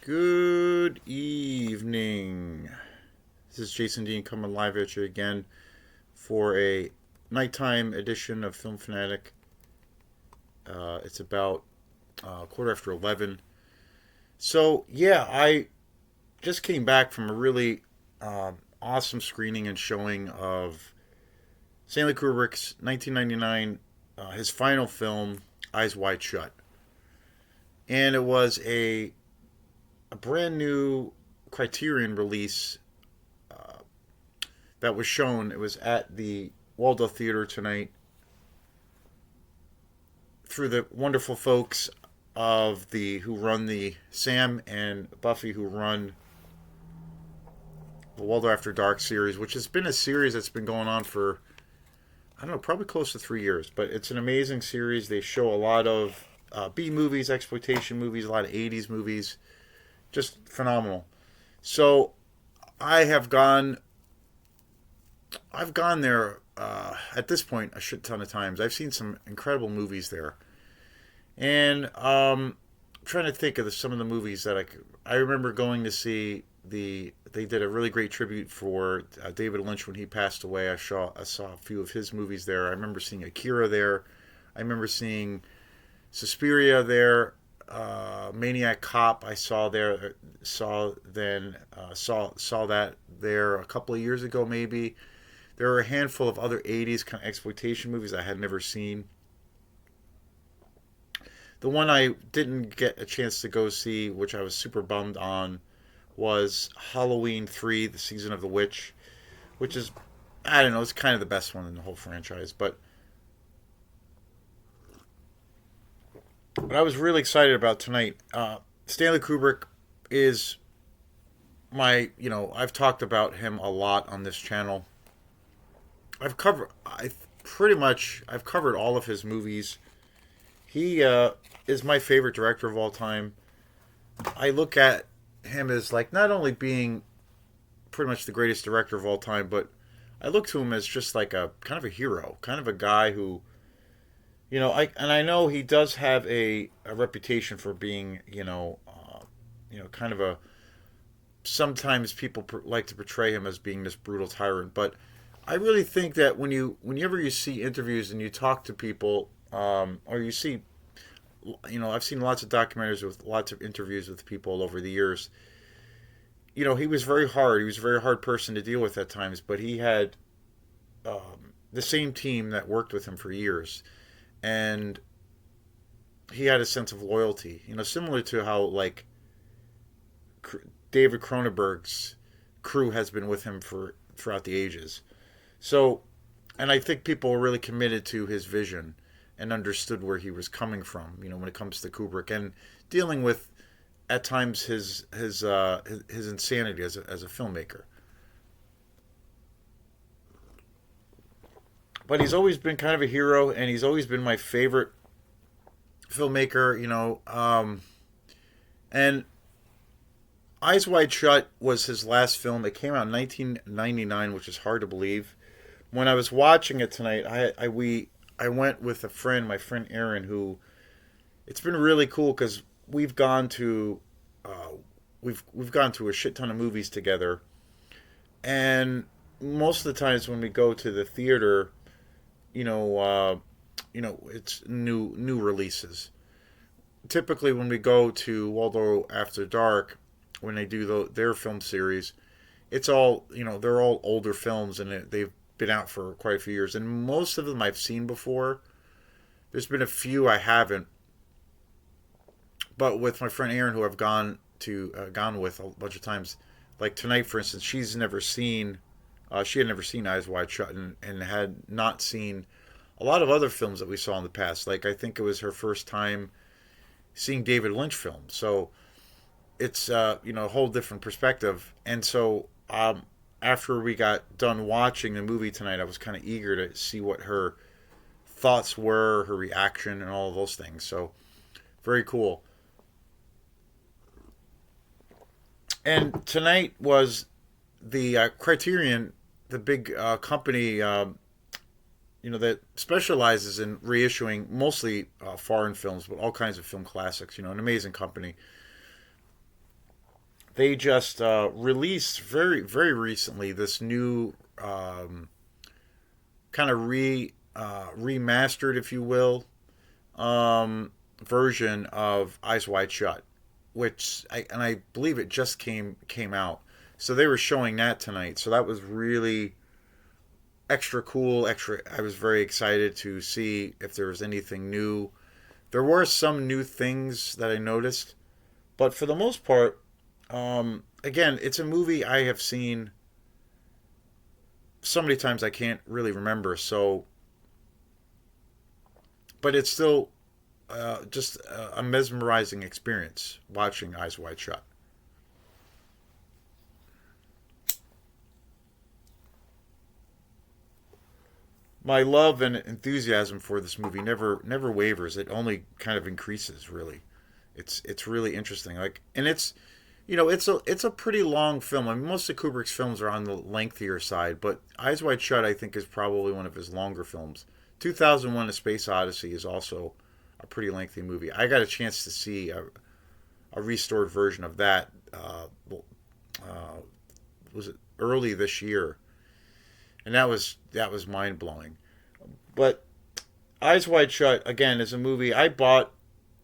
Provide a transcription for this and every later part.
Good evening. This is Jason Dean coming live at you again for a nighttime edition of Film Fanatic. It's about quarter after 11. So, yeah, I just came back from a really awesome screening and showing of Stanley Kubrick's 1999, his final film, Eyes Wide Shut. And it was a brand new Criterion release that was shown. It was at the Waldorf Theater tonight through the wonderful folks of the who run the Sam and Buffy who run the Waldorf After Dark series, which has been a series that's been going on for I don't know, probably close to 3 years. But it's an amazing series. They show a lot of B movies, exploitation movies, a lot of 80s movies, just phenomenal. So I have gone I've gone there at this point a shit ton of times. I've seen some incredible movies there, and trying to think of some of the movies that I remember going to see. They did a really great tribute for David Lynch when he passed away. I saw a few of his movies there. I remember seeing Akira there. I remember seeing Suspiria there. Maniac Cop I saw there. Saw that there a couple of years ago maybe. There were a handful of other 80s kind of exploitation movies I had never seen. The one I didn't get a chance to go see, which I was super bummed on, was Halloween 3, The Season of the Witch, which is, I don't know, it's kind of the best one in the whole franchise. But I was really excited about tonight. Stanley Kubrick is I've talked about him a lot on this channel. I've covered all of his movies. He is my favorite director of all time. I look at him as like not only being pretty much the greatest director of all time, but I look to him as just like a kind of a hero, kind of a guy who, I know he does have a reputation for being, kind of a. Sometimes people like to portray him as being this brutal tyrant, but I really think that whenever you see interviews and you talk to people, or you see, I've seen lots of documentaries with lots of interviews with people over the years. He was very hard. He was a very hard person to deal with at times, but he had the same team that worked with him for years, and he had a sense of loyalty. Similar to how like David Cronenberg's crew has been with him throughout the ages. So, and I think people were really committed to his vision and understood where he was coming from. When it comes to Kubrick and dealing with at times his insanity as a filmmaker. But he's always been kind of a hero, and he's always been my favorite filmmaker. And Eyes Wide Shut was his last film. It came out in 1999, which is hard to believe. When I was watching it tonight, I went with a friend, my friend Aaron, who it's been really cool because we've gone to a shit ton of movies together, and most of the times when we go to the theater, it's new releases. Typically, when we go to Waldorf After Dark, when they do their film series, it's all they're all older films, and they've been out for quite a few years, and most of them I've seen before. There's been a few I haven't, but with my friend Aaron, who I've gone with a bunch of times, like tonight, for instance, she had never seen Eyes Wide Shut, and had not seen a lot of other films that we saw in the past. Like I think it was her first time seeing David Lynch films, so it's a whole different perspective. And so after we got done watching the movie tonight, I was kind of eager to see what her thoughts were, her reaction, and all of those things. So very cool. And tonight was the Criterion, the big company, that specializes in reissuing mostly foreign films, but all kinds of film classics. An amazing company. they just released very recently this new kind of remastered, if you will, version of Eyes Wide Shut, I believe it just came out. So they were showing that tonight. So that was really extra cool. Extra, I was very excited to see if there was anything new. There were some new things that I noticed, but for the most part, again, it's a movie I have seen so many times I can't really remember. So, but it's still just a mesmerizing experience watching Eyes Wide Shut. My love and enthusiasm for this movie never wavers. It only kind of increases. Really, it's really interesting. Like, and it's it's a pretty long film. I mean, most of Kubrick's films are on the lengthier side, but Eyes Wide Shut I think is probably one of his longer films. 2001: A Space Odyssey is also a pretty lengthy movie. I got a chance to see a restored version of that. Was it early this year? And that was mind blowing. But Eyes Wide Shut again is a movie I bought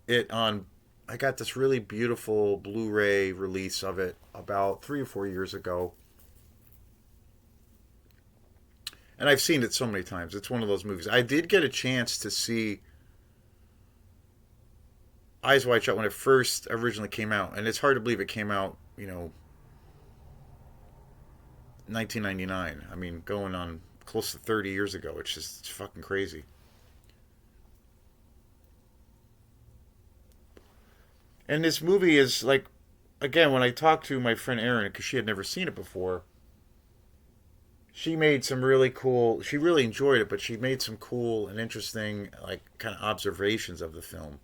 it on. I got this really beautiful Blu-ray release of it about 3 or 4 years ago, and I've seen it so many times. It's one of those movies. I did get a chance to see Eyes Wide Shut when it first originally came out, and it's hard to believe it came out, 1999. I mean, going on close to 30 years ago, which is fucking crazy. And this movie is like, again, when I talked to my friend Erin, because she had never seen it before, she made some really cool. She really enjoyed it, but she made some cool and interesting, like, kind of observations of the film.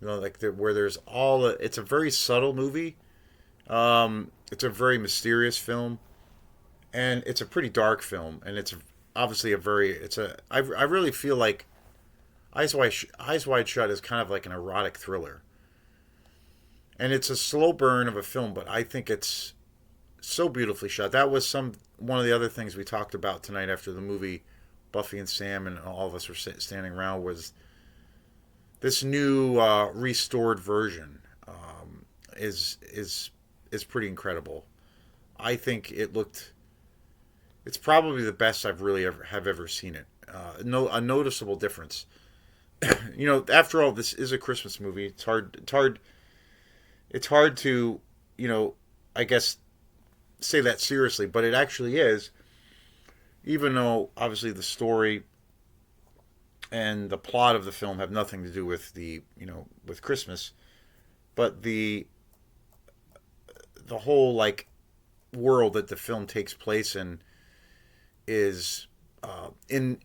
Like where there's it's a very subtle movie. It's a very mysterious film, and it's a pretty dark film, and it's obviously a very. I really feel like Eyes Wide Shut is kind of like an erotic thriller, and it's a slow burn of a film, but I think it's so beautifully shot. That was one of the other things we talked about tonight after the movie. Buffy and Sam and all of us were standing around, was this new restored version. Is pretty incredible. I think it looked. It's probably the best I've really ever seen it. No, a noticeable difference. After all, this is a Christmas movie. It's hard to, I guess, say that seriously, but it actually is. Even though obviously the story and the plot of the film have nothing to do with with Christmas, but the whole, like, world that the film takes place in is in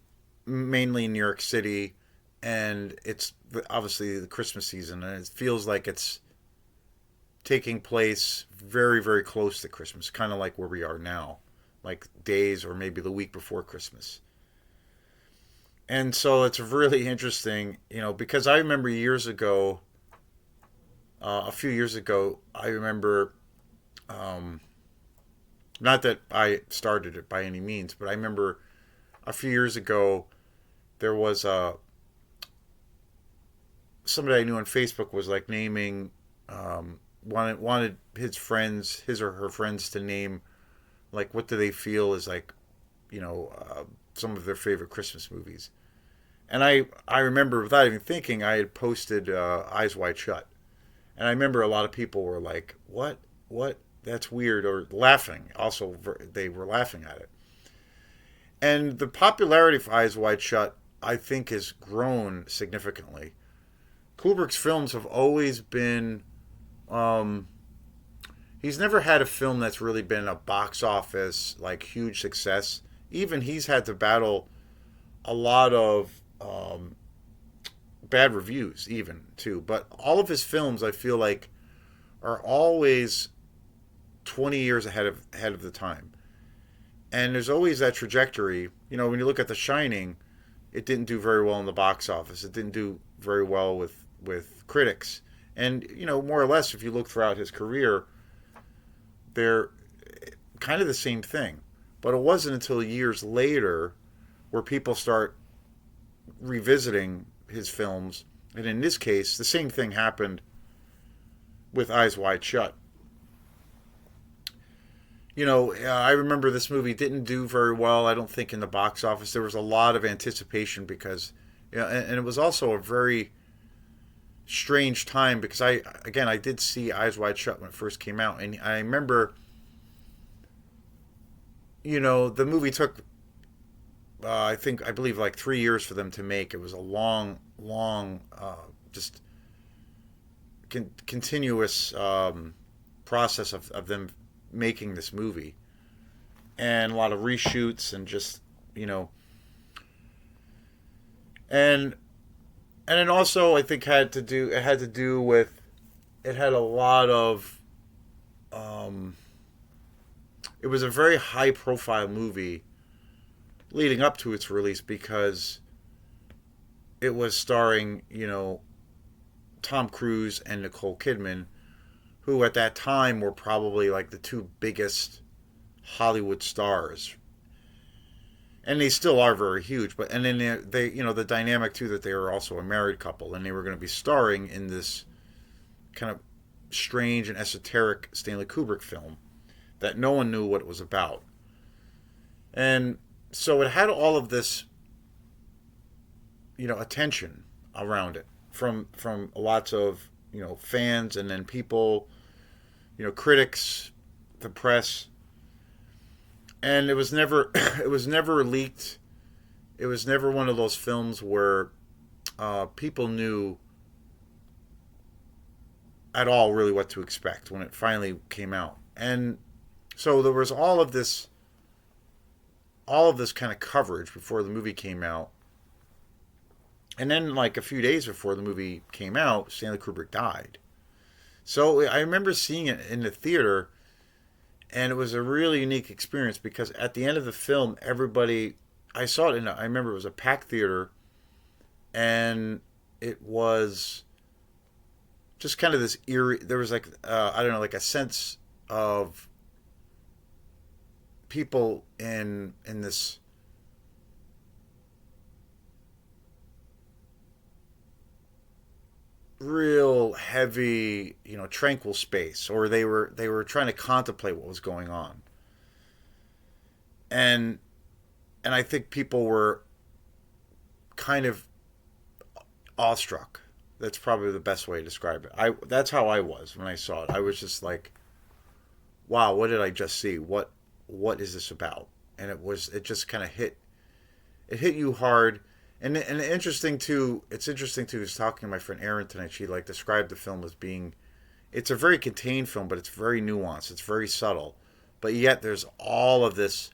mainly New York City, and it's obviously the Christmas season, and it feels like it's taking place very very close to Christmas, kind of like where we are now, like days or maybe the week before Christmas. And so it's really interesting, because I remember years ago, a few years ago, I remember, not that I started it by any means, but I remember a few years ago there was somebody I knew on Facebook was like naming, wanted his or her friends to name, like, what do they feel is, like, some of their favorite Christmas movies. And I remember, without even thinking, I had posted Eyes Wide Shut. And I remember a lot of people were like, "What? What? That's weird," or laughing. Also, they were laughing at it. And the popularity of Eyes Wide Shut, I think, has grown significantly. Kubrick's films have always been. He's never had a film that's really been a box office, like, huge success. Even he's had to battle a lot of bad reviews, even too. But all of his films, I feel like, are always 20 years ahead of the time. And there's always that trajectory. When you look at The Shining, it didn't do very well in the box office. It didn't do very well with critics. And more or less, if you look throughout his career, they're kind of the same thing. But it wasn't until years later where people start revisiting his films. And in this case, the same thing happened with Eyes Wide Shut. I remember this movie didn't do very well, I don't think, in the box office. There was a lot of anticipation because, and it was also a very strange time because I did see Eyes Wide Shut when it first came out. And I remember, the movie took, I believe like 3 years for them to make. It was a long, long, just continuous process of them making this movie, and a lot of reshoots and just and then also I think had to do with, it had a lot of it was a very high profile movie leading up to its release because it was starring Tom Cruise and Nicole Kidman, who at that time were probably like the two biggest Hollywood stars, and they still are very huge. But and then the dynamic too, that they were also a married couple, and they were going to be starring in this kind of strange and esoteric Stanley Kubrick film that no one knew what it was about. And so it had all of this attention around it from lots of fans, and then people, critics, the press. And it was never it was never leaked. It was never one of those films where people knew at all really what to expect when it finally came out. And so there was all of this kind of coverage before the movie came out. And then, like a few days before the movie came out, Stanley Kubrick died. So I remember seeing it in the theater, and it was a really unique experience because at the end of the film, everybody, I saw it I remember it was a packed theater, and it was just kind of this eerie, there was like, I don't know, like a sense of people in this real heavy, tranquil space, or they were trying to contemplate what was going on. And I think people were kind of awestruck. That's probably the best way to describe it. That's how I was when I saw it. I was just like, wow, what did I just see? What is this about? And it just kind of hit you hard. And interesting too. It's interesting too. I was talking to my friend Erin tonight. She like described the film as being, it's a very contained film, but it's very nuanced. It's very subtle, but yet there's all of this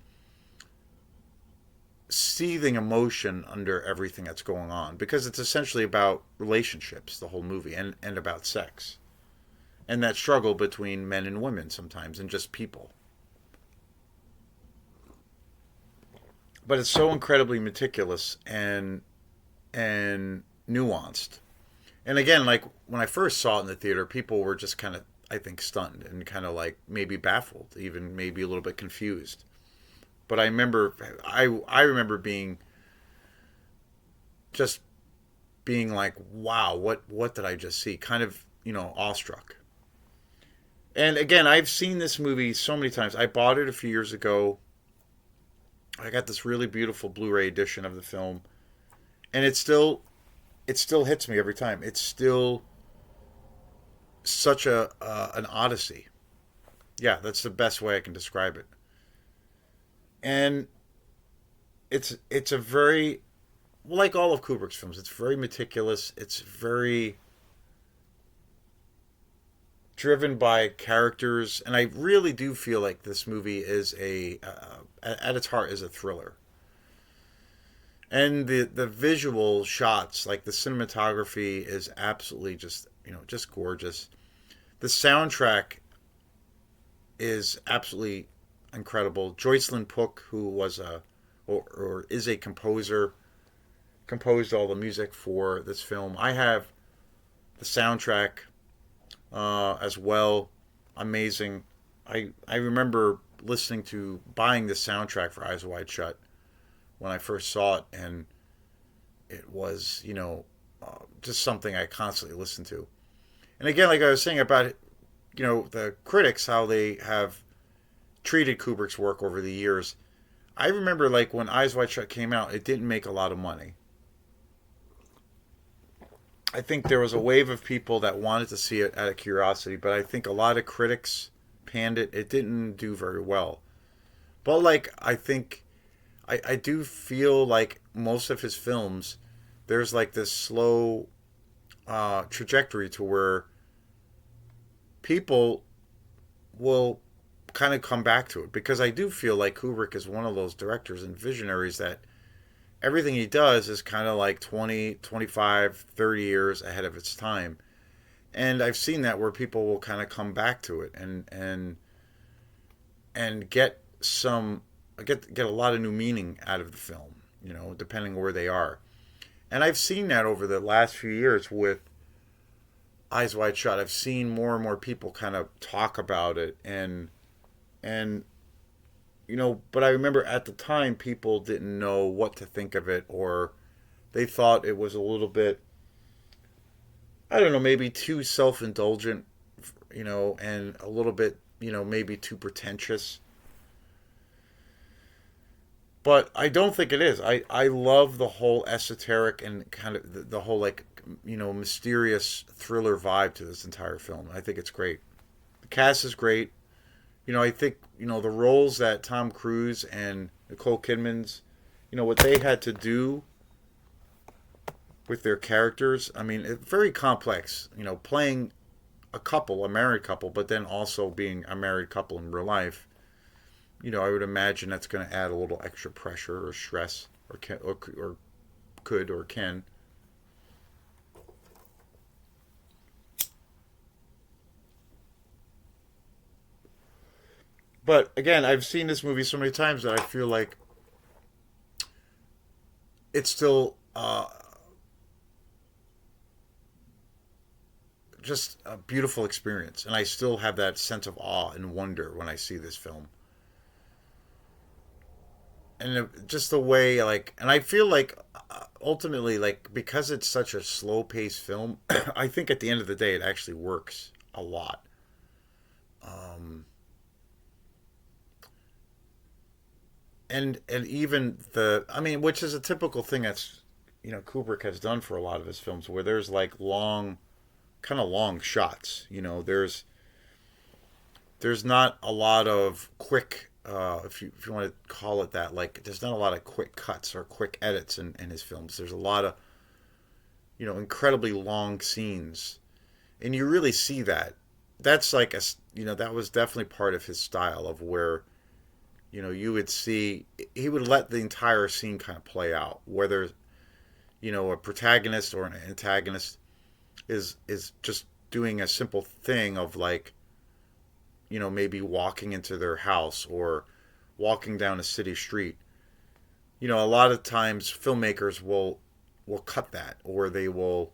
seething emotion under everything that's going on because it's essentially about relationships, the whole movie, and about sex, and that struggle between men and women sometimes, and just people. But it's so incredibly meticulous and nuanced. And again, like when I first saw it in the theater, people were just kind of, I think, stunned and kind of like maybe baffled, even maybe a little bit confused. But I remember just being like, wow, what did I just see? Kind of, awestruck. And again, I've seen this movie so many times. I bought it a few years ago. I got this really beautiful Blu-ray edition of the film, and it still hits me every time. It's still such a an odyssey. Yeah, that's the best way I can describe it. And it's a very, well, like all of Kubrick's films, it's very meticulous. It's very driven by characters, and I really do feel like this movie is at its heart is a thriller. And the visual shots, like the cinematography, is absolutely just gorgeous. The soundtrack is absolutely incredible. Joycelyn Pook, who was or is a composer, composed all the music for this film. I have the soundtrack as well. Amazing, I remember listening to buying the soundtrack for Eyes Wide Shut when I first saw it, and it was just something I constantly listened to. And again, like I was saying about the critics, how they have treated Kubrick's work over the years. I remember like when Eyes Wide Shut came out, it didn't make a lot of money. I think there was a wave of people that wanted to see it out of curiosity, but I think a lot of critics panned it. It didn't do very well. But like I think I do feel like most of his films, there's like this slow trajectory to where people will kind of come back to it, because I do feel like Kubrick is one of those directors and visionaries that everything he does is kind of like 20, 25, 30 years ahead of its time. And I've seen that where people will kind of come back to it and get a lot of new meaning out of the film, depending where they are. And I've seen that over the last few years with Eyes Wide Shut. I've seen more and more people kind of talk about it, and but I remember at the time people didn't know what to think of it, or they thought it was a little bit, I don't know, maybe too self-indulgent, and a little bit, maybe too pretentious. But I don't think it is. I love the whole esoteric and kind of the whole like mysterious thriller vibe to this entire film. I think it's great. The cast is great. I think the roles that Tom Cruise and Nicole Kidman's, what they had to do with their characters. I mean, it's very complex. Playing a married couple, but then also being a married couple in real life. I would imagine that's going to add a little extra pressure or stress, or could or can. But again, I've seen this movie so many times that I feel like it's still just a beautiful experience, and I still have that sense of awe and wonder when I see this film. And just the way, like, and I feel like ultimately, like, because it's such a slow paced film, I think at the end of the day it actually works a lot. um, and even I mean, which is a typical thing that's Kubrick has done for a lot of his films, where there's like kind of long shots. There's not a lot of quick, if you want to call it that, like there's not a lot of quick cuts or quick edits in his films. There's a lot of incredibly long scenes, and you really see that. That's like that was definitely part of his style, of where you would see he would let the entire scene kind of play out, whether a protagonist or an antagonist is just doing a simple thing of like maybe walking into their house or walking down a city street. A lot of times filmmakers will cut that, or they will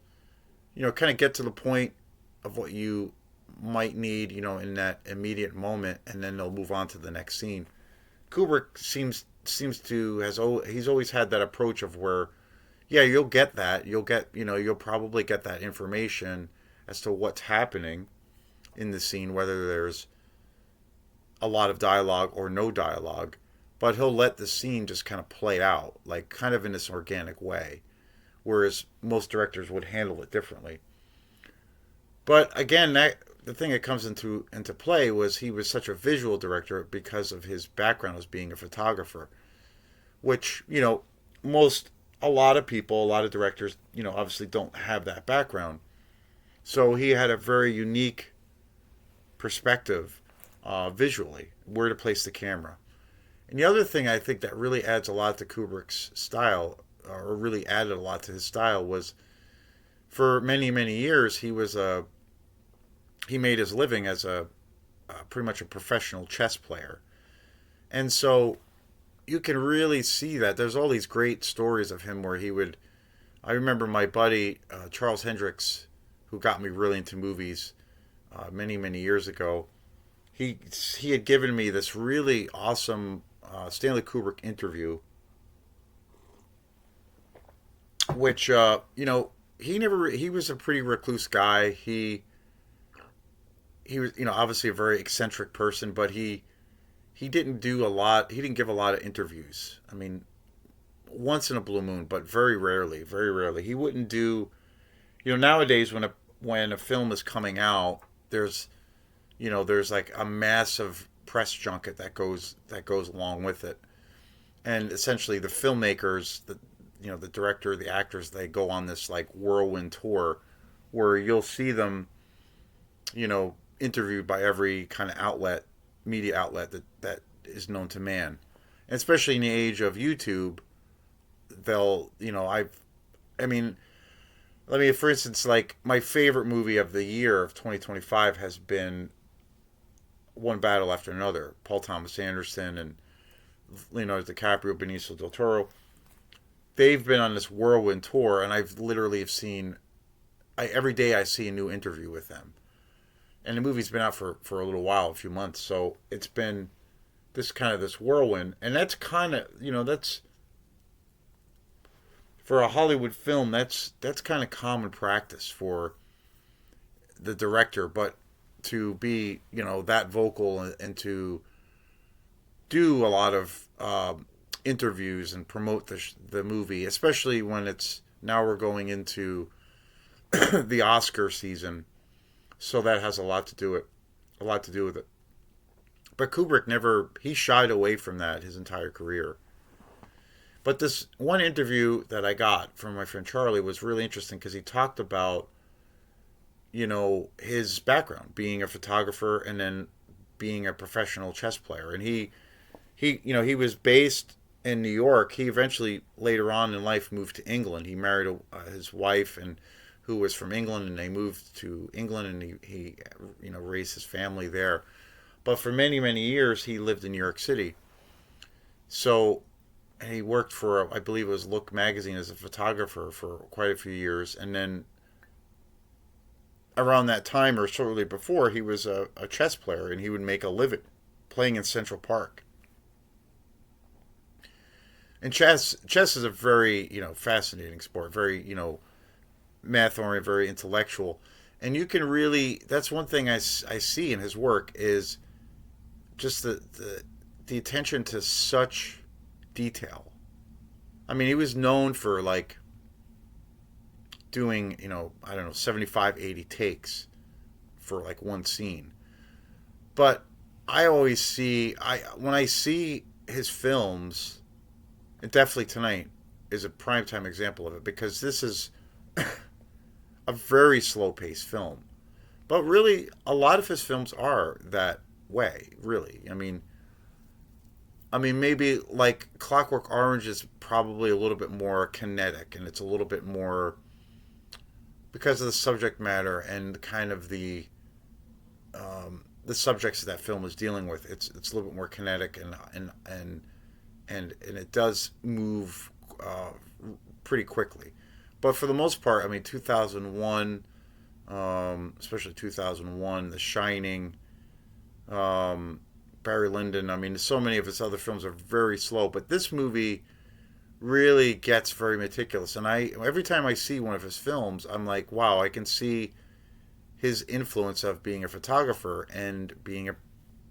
kind of get to the point of what you might need in that immediate moment, and then they'll move on to the next scene. Kubrick seems to he's always had that approach of where, yeah, you'll get that, you'll probably get that information as to what's happening in the scene, whether there's a lot of dialogue or no dialogue, but he'll let the scene just kind of play out, like kind of in this organic way, whereas most directors would handle it differently. But again, the thing that comes into play was he was such a visual director because of his background as being a photographer, which most a lot of people, a lot of directors, obviously don't have that background. So he had a very unique perspective, visually, where to place the camera. And the other thing I think that really adds a lot to Kubrick's style, or really added a lot to his style, was for many many years he made his living as a pretty much a professional chess player, and so you can really see that there's all these great stories of him where he would. I remember my buddy Charles Hendricks, who got me really into movies many many years ago. he he had given me this really awesome Stanley Kubrick interview, which he was a pretty recluse guy. He was obviously a very eccentric person, but he didn't do a lot. He didn't give a lot of interviews. I mean, once in a blue moon, but very rarely, very rarely. He wouldn't do. Nowadays when a film is coming out, there's there's like a massive press junket that goes along with it, and essentially the filmmakers, the director, the actors, they go on this like whirlwind tour, where you'll see them, interviewed by every kind of media outlet that is known to man, and especially in the age of YouTube, they'll, I mean, let me, for instance, like my favorite movie of the year of 2025 has been One Battle After Another. Paul Thomas Anderson and Leonardo DiCaprio, Benicio del Toro. They've been on this whirlwind tour, and I've literally have seen. Every day I see a new interview with them, and the movie's been out for a little while, a few months. So it's been this whirlwind, and that's kind of that's for a Hollywood film. That's kind of common practice for the director, but to be that vocal and to do a lot of interviews and promote the movie, especially when it's now we're going into the Oscar season, so that has a lot to do with it. But Kubrick never he shied away from that his entire career. But this one interview that I got from my friend Charlie was really interesting because he talked about his background being a photographer and then being a professional chess player, and he was based in New York. He eventually later on in life moved to England. He married his wife and who was from England, and they moved to England, and he raised his family there. But for many many years he lived in New York City. So and he worked for, I believe it was Look magazine, as a photographer for quite a few years, and then around that time or shortly before, he was a chess player, and he would make a living playing in Central Park. And chess is a very fascinating sport, very math oriented, very intellectual, and you can really, that's one thing I see in his work is just the attention to such detail. I mean, he was known for like doing, I don't know, 75, 80 takes for like one scene. But I always see, when I see his films, and definitely tonight is a primetime example of it, because this is a very slow paced film. But really, a lot of his films are that way, really. I mean, maybe like Clockwork Orange is probably a little bit more kinetic, and it's a little bit more because of the subject matter and kind of the subjects that film is dealing with. It's a little bit more kinetic, and it does move pretty quickly. But for the most part, I mean, 2001, especially 2001, The Shining, Barry Lyndon. I mean, so many of his other films are very slow, but this movie really gets very meticulous. And every time I see one of his films, I'm like, wow, I can see his influence of being a photographer and being a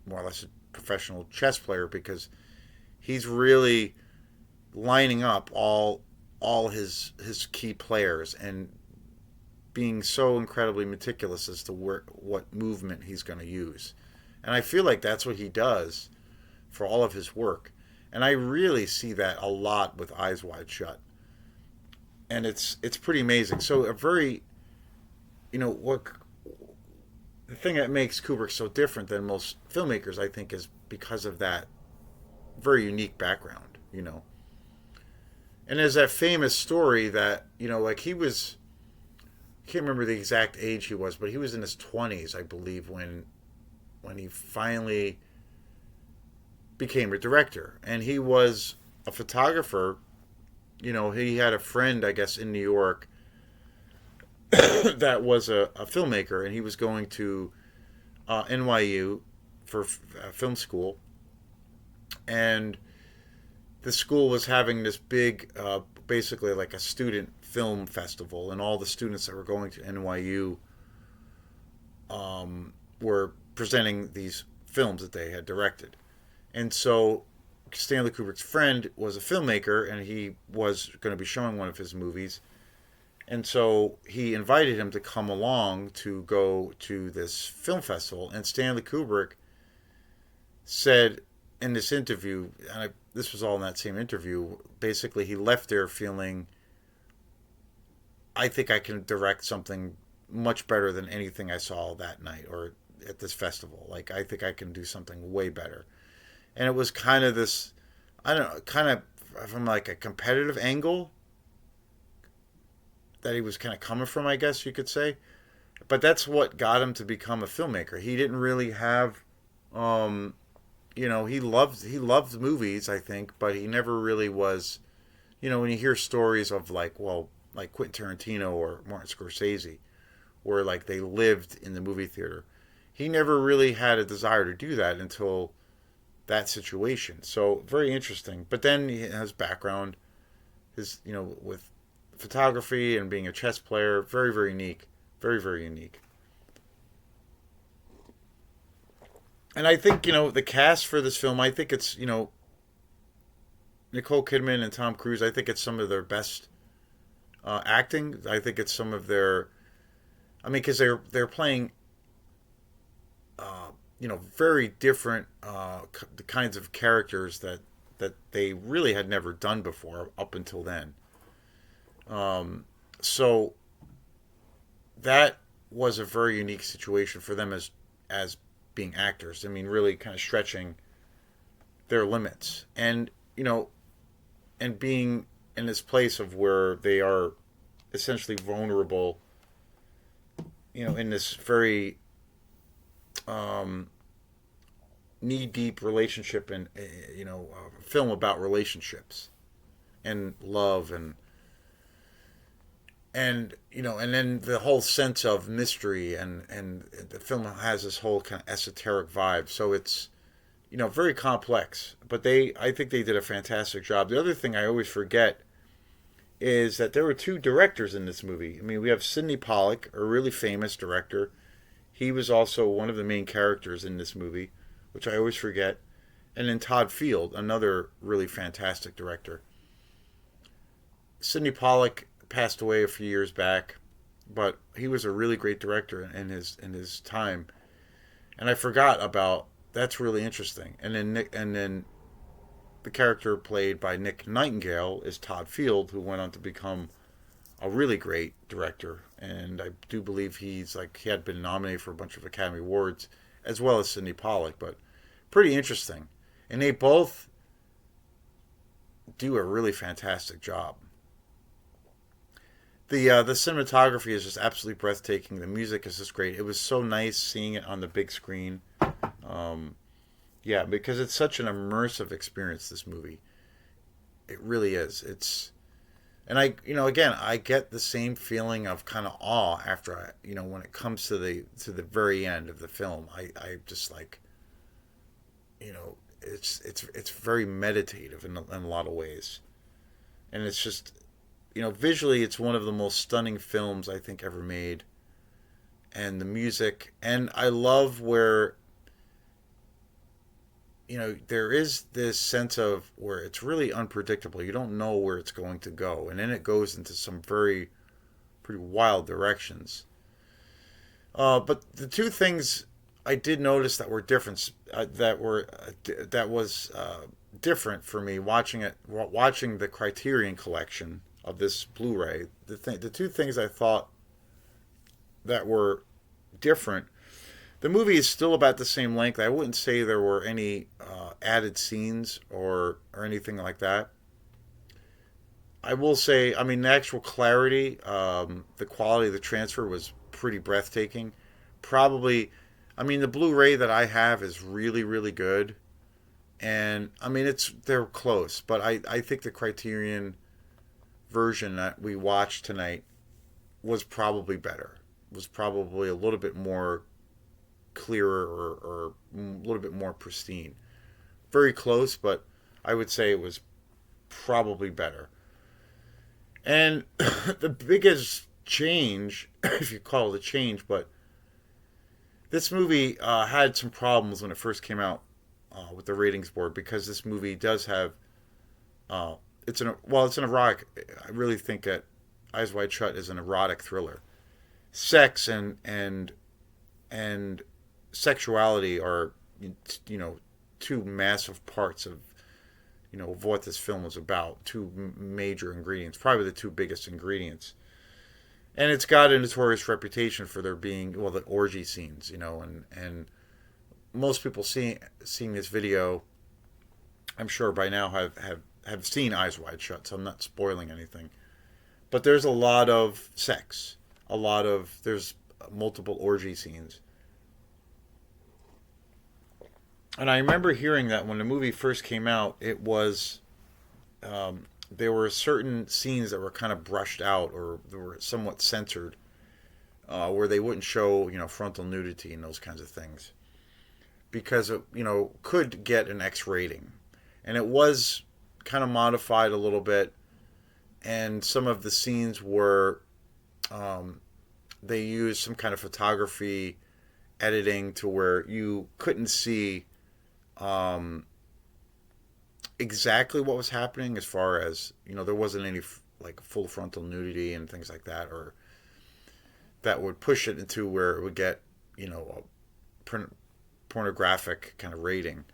more or less a professional chess player, because he's really lining up all his key players and being so incredibly meticulous as to what movement he's going to use. And I feel like that's what he does for all of his work. And I really see that a lot with Eyes Wide Shut. And it's pretty amazing. So a very, what the thing that makes Kubrick so different than most filmmakers, I think, is because of that very unique background. And there's that famous story that, like he was, I can't remember the exact age he was, but he was in his 20s, I believe, when he finally became a director. And he was a photographer. He had a friend, I guess, in New York that was a filmmaker, and he was going to NYU for film school, and the school was having this big, basically like a student film festival, and all the students that were going to NYU were presenting these films that they had directed. And so Stanley Kubrick's friend was a filmmaker, and he was going to be showing one of his movies. And so he invited him to come along to go to this film festival. And Stanley Kubrick said in this interview, and this was all in that same interview, basically he left there feeling, I think I can direct something much better than anything I saw that night or at this festival. Like, I think I can do something way better. And it was kind of this, I don't know, kind of from like a competitive angle that he was kind of coming from, I guess you could say. But that's what got him to become a filmmaker. He didn't really have, he loved movies, I think, but he never really was, when you hear stories of like, well, like Quentin Tarantino or Martin Scorsese, where like they lived in the movie theater. He never really had a desire to do that until that situation. So very interesting. But then he has background, with photography and being a chess player, very, very unique. Very, very unique. And I think, the cast for this film, I think it's, Nicole Kidman and Tom Cruise, I think it's some of their best acting. I think it's some of their, because they're playing, very different the kinds of characters that they really had never done before up until then. So that was a very unique situation for them as being actors. Really kind of stretching their limits, and and being in this place of where they are essentially vulnerable, in this very knee deep relationship, and film about relationships and love, and then the whole sense of mystery, and the film has this whole kind of esoteric vibe. So it's very complex, but I think they did a fantastic job. The other thing I always forget is that there were two directors in this movie. We have Sidney Pollack, a really famous director. He was also one of the main characters in this movie, which I always forget. And then Todd Field, another really fantastic director. Sidney Pollack passed away a few years back, but he was a really great director in his time. And I forgot about that's really interesting. And then the character played by Nick Nightingale is Todd Field, who went on to become a really great director. And I do believe he had been nominated for a bunch of Academy Awards, as well as Sidney Pollack. But pretty interesting. And they both do a really fantastic job. The cinematography is just absolutely breathtaking. The music is just great. It was so nice seeing it on the big screen. Yeah, because it's such an immersive experience, this movie. It really is. And again, I get the same feeling of kind of awe after when it comes to the very end of the film. I just like, it's very meditative in a lot of ways. And it's just, visually, it's one of the most stunning films I think ever made. And the music, and I love where, there is this sense of where it's really unpredictable. You don't know where it's going to go. And then it goes into some pretty wild directions. But the two things I did notice that were different, that was different for me watching the Criterion collection of this Blu-ray. The two things I thought that were different. The movie is still about the same length. I wouldn't say there were any added scenes or anything like that. I will say, the actual clarity, the quality of the transfer was pretty breathtaking. Probably, the Blu-ray that I have is really, really good. And, they're close. But I think the Criterion version that we watched tonight was probably better. Was probably a little bit more clearer or a little bit more pristine. Very close, but I would say it was probably better. And the biggest change, if you call it a change, but this movie had some problems when it first came out with the ratings board because this movie does have uh, it's an erotic. I really think that Eyes Wide Shut is an erotic thriller. Sex and sexuality are you know two massive parts of what this film was about. Two major ingredients, probably the two biggest ingredients. And it's got a notorious reputation for there being the orgy scenes, and most people seeing this video, I'm sure by now have seen Eyes Wide Shut, so I'm not spoiling anything. But there's a lot of sex, there's multiple orgy scenes, and I remember hearing that when the movie first came out, it was there were certain scenes that were kind of brushed out or they were somewhat censored, where they wouldn't show frontal nudity and those kinds of things because it could get an X rating, and it was kind of modified a little bit, and some of the scenes were they used some kind of photography editing to where you couldn't see um, exactly what was happening as far as there wasn't any like full frontal nudity and things like that, or that would push it into where it would get a pornographic kind of rating.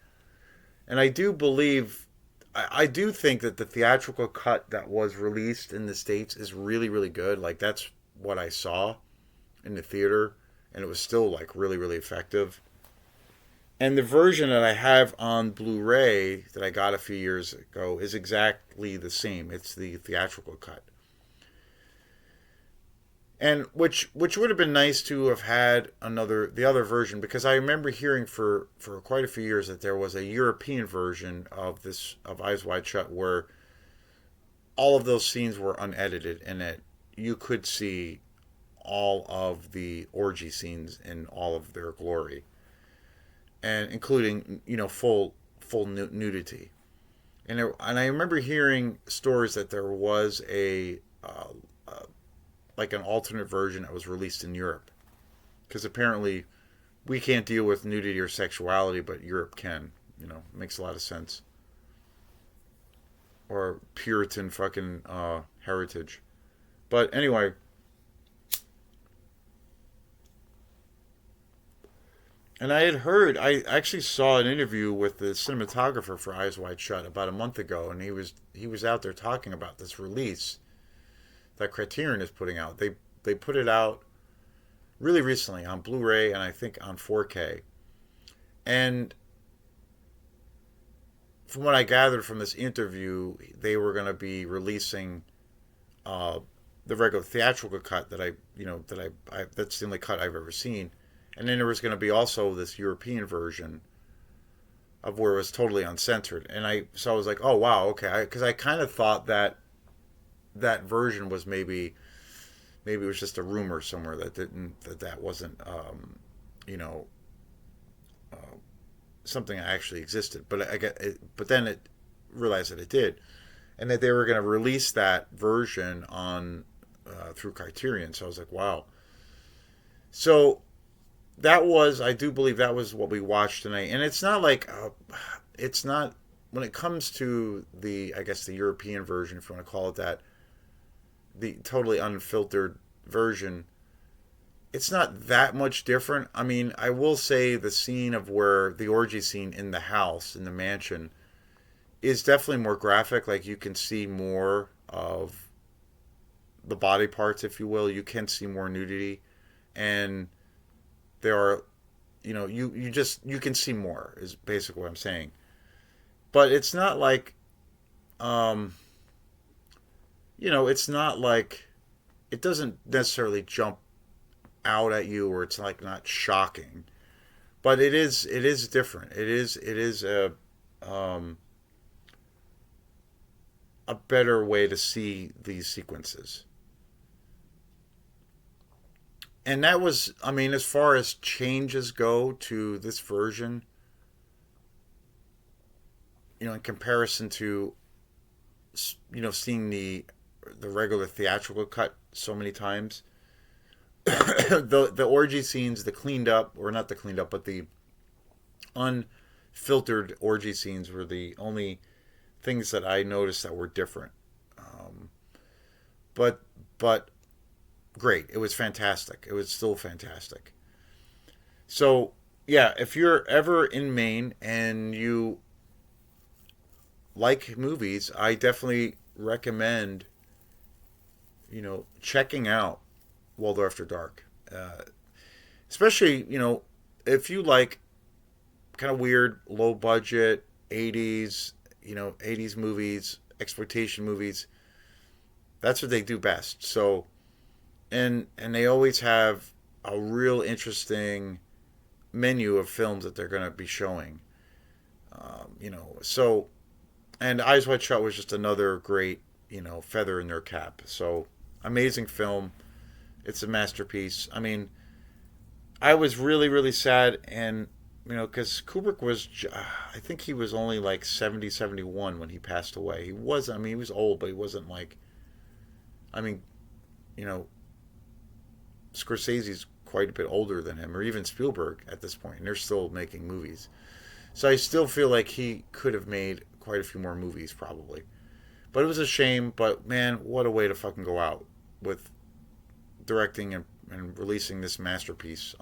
And I do think that the theatrical cut that was released in the States is really, really good. Like, that's what I saw in the theater, and it was still, like, really, really effective. And the version that I have on Blu-ray that I got a few years ago is exactly the same. It's the theatrical cut. And which would have been nice to have had the other version, because I remember hearing for quite a few years that there was a European version of Eyes Wide Shut where all of those scenes were unedited and that you could see all of the orgy scenes in all of their glory, and including full nudity. And I remember hearing stories that there was a like an alternate version that was released in Europe, because apparently we can't deal with nudity or sexuality, but Europe can. It makes a lot of sense. Or Puritan fucking heritage. But anyway, and I actually saw an interview with the cinematographer for Eyes Wide Shut about a month ago, and he was out there talking about this release that Criterion is putting out. They put it out really recently on Blu-ray and I think on 4K. And from what I gathered from this interview, they were going to be releasing uh, the regular theatrical cut that that's the only cut I've ever seen. And then there was going to be also this European version of where it was totally uncensored. And I was like, oh wow, okay, because I kind of thought that version was maybe it was just a rumor somewhere that wasn't you know uh, something that actually existed. But then it realized that it did, and that they were going to release that version on through Criterion. So I was like, wow. So I do believe that was what we watched tonight, and it's not like it's not when it comes to I guess the European version, if you want to call it that, the totally unfiltered version, it's not that much different. I mean, I will say the scene of where the orgy scene in the house, in the mansion, is definitely more graphic. Like, you can see more of the body parts, if you will. You can see more nudity. And there are, you can see more, is basically what I'm saying. But it's not like, um, it's not like, it doesn't necessarily jump out at you, or it's like not shocking, but it is different. It is um, a better way to see these sequences. And that was, I mean, as far as changes go to this version, in comparison to, seeing the regular theatrical cut so many times, the orgy scenes, the cleaned up, or not the cleaned up, but the unfiltered orgy scenes were the only things that I noticed that were different. Um, but but great, it was fantastic. It was still fantastic. So yeah, if you're ever in Maine and you like movies, I definitely recommend checking out Waldorf After Dark. Especially if you like kind of weird, low budget '80s, 80s movies, exploitation movies. That's what they do best. So and they always have a real interesting menu of films that they're going to be showing. So and Eyes Wide Shut was just another great feather in their cap. So amazing film. It's a masterpiece. I mean, I was really really sad, and because Kubrick was, I think he was only like 70, 71 when he passed away. He was, I mean, he was old, but he wasn't like, I mean, you know, Scorsese's quite a bit older than him, or even Spielberg at this point, and they're still making movies. So I still feel like he could have made quite a few more movies, probably. But it was a shame. But man, what a way to fucking go out with directing and releasing this masterpiece,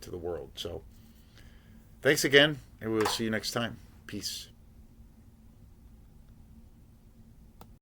to the world. So thanks again, and we'll see you next time. Peace.